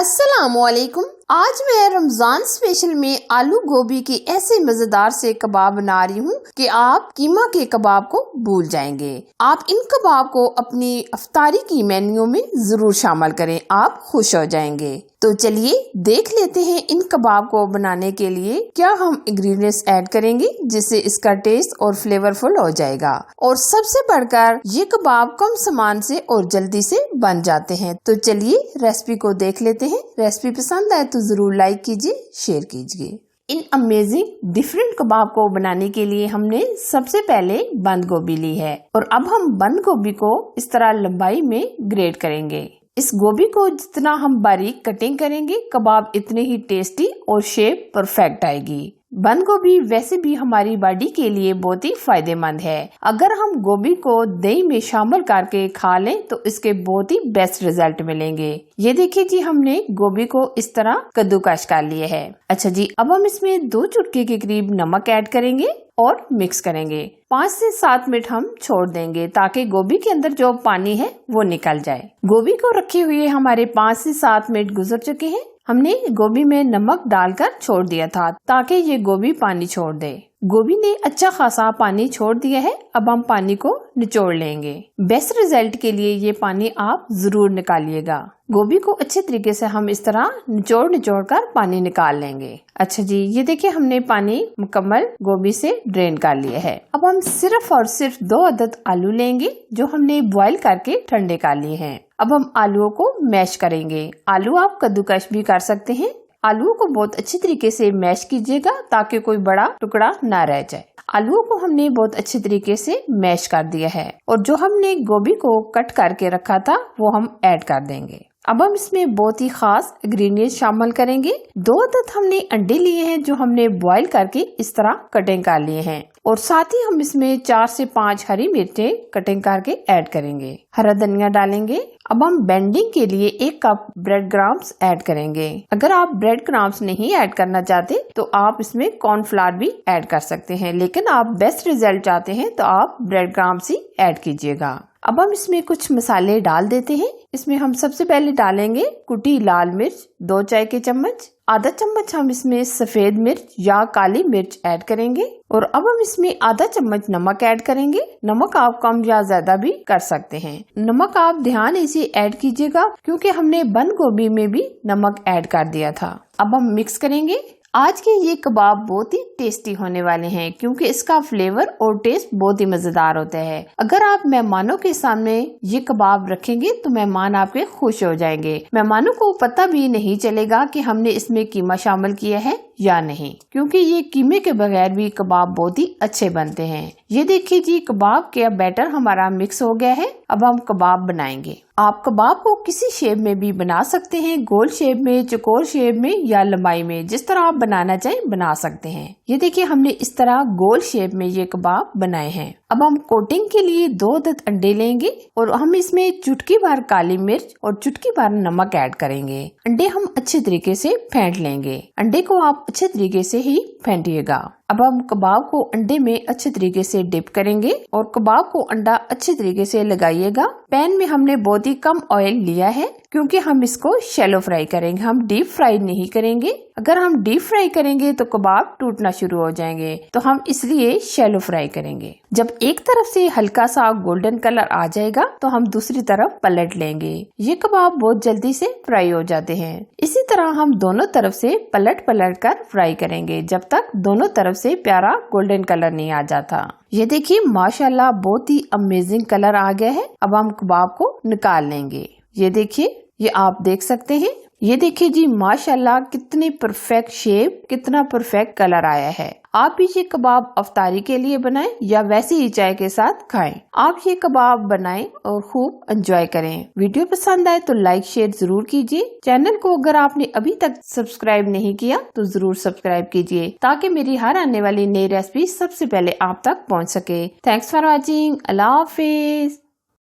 अस्सलामुअलैकुम। आज मैं रमजान स्पेशल में आलू गोभी की ऐसे मजेदार से कबाब बना रही हूँ कि आप कीमा के कबाब को भूल जाएंगे। आप इन कबाब को अपनी इफ्तारी की मेन्यू में जरूर शामिल करें, आप खुश हो जाएंगे। तो चलिए देख लेते हैं इन कबाब को बनाने के लिए क्या हम इंग्रेडिएंट्स ऐड करेंगे जिससे इसका टेस्ट और फ्लेवरफुल हो जाएगा। और सबसे बढ़कर ये कबाब कम सामान से और जल्दी से बन जाते हैं। तो चलिए रेसिपी को देख लेते हैं। रेसिपी पसंद आए तो जरूर लाइक कीजिए, शेयर कीजिए। इन अमेजिंग डिफरेंट कबाब को बनाने के लिए हमने सबसे पहले बंद गोभी ली है और अब हम बंद गोभी को इस तरह लंबाई में ग्रेट करेंगे। इस गोभी को जितना हम बारीक कटिंग करेंगे कबाब इतने ही टेस्टी और शेप परफेक्ट आएगी। बंद गोभी वैसे भी हमारी बॉडी के लिए बहुत ही फायदेमंद है। अगर हम गोभी को दही में शामिल करके खा लें तो इसके बहुत ही बेस्ट रिजल्ट मिलेंगे। ये देखिए जी, हमने गोभी को इस तरह कद्दूकस कर लिया है। अच्छा जी, अब हम इसमें 2 चुटकी के करीब नमक ऐड करेंगे और मिक्स करेंगे। 5 से 7 मिनट हम छोड़ देंगे ताकि गोभी के अंदर जो पानी है वो निकल जाए। गोभी को रखे हुए हमारे 5 से 7 मिनट गुजर चुके हैं। हमने गोभी में नमक डालकर छोड़ दिया था ताकि ये गोभी पानी छोड़ दे। गोभी ने अच्छा खासा पानी छोड़ दिया है। अब हम पानी को निचोड़ लेंगे। बेस्ट रिजल्ट के लिए ये पानी आप जरूर निकालिएगा। गोभी को अच्छे तरीके से हम इस तरह निचोड़ कर पानी निकाल लेंगे। अच्छा जी, ये देखिए हमने पानी मुकम्मल गोभी से ड्रेन कर लिया है। अब हम सिर्फ और सिर्फ 2 अदद आलू लेंगे जो हमने बॉईल करके ठंडे कर लिए हैं। अब हम आलूओं को मैश करेंगे। आलू आप कद्दूकस भी कर सकते हैं। आलूओं को बहुत अच्छी तरीके से मैश कीजिएगा ताकि कोई बड़ा टुकड़ा ना रह जाए। आलूओं को हमने बहुत अच्छे तरीके से मैश कर दिया है और जो हमने गोभी को कट करके रखा था वो हम ऐड कर देंगे। अब हम इसमें बहुत ही खास इंग्रेडिएंट शामिल करेंगे। 2 अदद हमने अंडे लिए हैं जो हमने बॉईल करके इस तरह कटिंग कर लिए हैं और साथ ही हम इसमें 4 से 5 हरी मिर्चें कटिंग करके ऐड करेंगे। हरा धनिया डालेंगे। अब हम बेंडिंग के लिए 1 कप ब्रेड क्रम्स ऐड करेंगे। अगर आप ब्रेड क्रम्स नहीं ऐड करना चाहते तो आप इसमें कॉर्नफ्लावर भी ऐड कर सकते हैं, लेकिन आप बेस्ट रिजल्ट चाहते हैं तो आप ब्रेड क्रम्स ही ऐड कीजिएगा। अब हम इसमें कुछ मसाले डाल देते हैं। इसमें हम सबसे पहले डालेंगे कुटी लाल मिर्च 2 चाय के चम्मच। आधा चम्मच हम इसमें सफेद मिर्च या काली मिर्च ऐड करेंगे और अब हम इसमें आधा चम्मच नमक ऐड करेंगे। नमक आप कम या ज्यादा भी कर सकते हैं। नमक आप ध्यान से ऐड कीजिएगा क्योंकि हमने बंद गोभी में भी नमक ऐड कर दिया था। अब हम मिक्स करेंगे। आज के ये कबाब बहुत ही टेस्टी होने वाले हैं क्योंकि इसका फ्लेवर और टेस्ट बहुत ही मजेदार होता है। अगर आप मेहमानों के सामने ये कबाब रखेंगे तो मेहमान आपके खुश हो जाएंगे। मेहमानों को पता भी नहीं चलेगा कि हमने इसमें कीमा शामिल किया है या नहीं, क्योंकि ये कीमे के बगैर भी कबाब बहुत ही अच्छे बनते हैं। ये देखिए जी, कबाब का बैटर हमारा मिक्स हो गया है। अब हम कबाब बनाएंगे। आप कबाब को किसी शेप में भी बना सकते हैं, गोल शेप में, चौकोर शेप में या लंबाई में, जिस तरह आप बनाना चाहें बना सकते हैं। ये देखिए हमने इस तरह गोल शेप में ये कबाब बनाए हैं। अब हम कोटिंग के लिए 2 अदद अंडे लेंगे और हम इसमें चुटकी भर काली मिर्च और चुटकी भर नमक ऐड करेंगे। अंडे हम अच्छे तरीके से फेंट लेंगे। अंडे को आप अच्छे तरीके से ही फेंटिएगा। अब हम कबाब को अंडे में अच्छे तरीके से डिप करेंगे और कबाब को अंडा अच्छे तरीके से लगाइएगा। पैन में हमने बहुत ही कम ऑयल लिया है क्योंकि हम इसको शैलो फ्राई करेंगे, हम डीप फ्राई नहीं करेंगे। अगर हम डीप फ्राई करेंगे तो कबाब टूटना शुरू हो जाएंगे, तो हम इसलिए शैलो फ्राई करेंगे। जब एक तरफ से हल्का सा गोल्डन कलर आ जाएगा तो हम दूसरी तरफ पलट लेंगे। ये कबाब बहुत जल्दी से फ्राई हो जाते हैं। इसी तरह हम दोनों तरफ से पलट कर फ्राई करेंगे जब तक दोनों तरफ से प्यारा गोल्डन कलर नहीं आ जाता। ये देखिए माशाल्लाह बहुत ही अमेजिंग कलर आ गया है। अब हम कबाब को निकाल लेंगे। ये देखिए, ये आप देख सकते हैं। ये देखिए जी माशाल्लाह कितनी परफेक्ट शेप, कितना परफेक्ट कलर आया है। आप भी ये कबाब अफ्तारी के लिए बनाएं या वैसे ही चाय के साथ खाएं। आप ये कबाब बनाएं और खूब एंजॉय करें। वीडियो पसंद आए तो लाइक शेयर जरूर कीजिए। चैनल को अगर आपने अभी तक सब्सक्राइब नहीं किया तो जरूर सब्सक्राइब कीजिए ताकि मेरी हर आने वाली नई रेसिपी सबसे पहले आप तक पहुंच सके। Thanks for watching. Allah Hafiz.